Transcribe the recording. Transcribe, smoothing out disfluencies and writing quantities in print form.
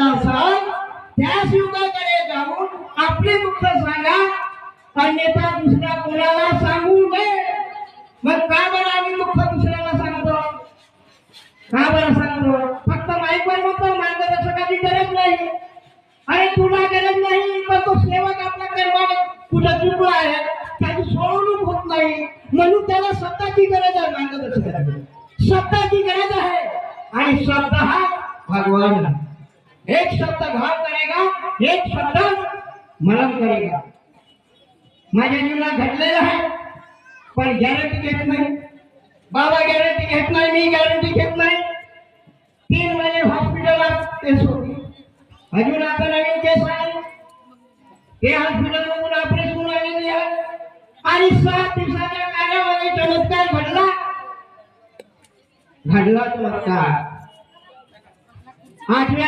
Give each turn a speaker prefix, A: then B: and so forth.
A: करत असाल त्याच युगाकडे जाऊन आपले दुःख सांगा, अन्यथा दुसऱ्या कोणाला सांगू नये. मग का बरं आम्ही दुःख दुसऱ्याला सांगतो? का बरं सांगतो? फक्त माईकवर म्हणतो मार्गदर्शकाची गरज नाही. अरे तुला गरज नाही, पण तो सेवक आपला कर्माने तुझं चुकला आहे, त्याची सोडवणूक होत नाही, म्हणून त्याला स्वतःची गरज आहे. मार्गदर्शकाची स्वतःची गरज आहे. आणि शब्द हा भगवान है. एक शब्द घाव करेगा, एक शब्द मनन करेगा. माझ्या जीवनात घडलेलं आहे, पण गॅरंटी घेत नाही. बाबा गॅरंटी घेत नाही, मी गॅरंटी घेत नाही. 3 महिने हॉस्पिटलात केस होती, अजून आता नवीन केस आहे. ते हॉस्पिटल मधून ऑपरेशन आलेली आहे आणि 7 दिवसाच्या कालावधी चमत्कार घडला. चमत्कार. 8व्या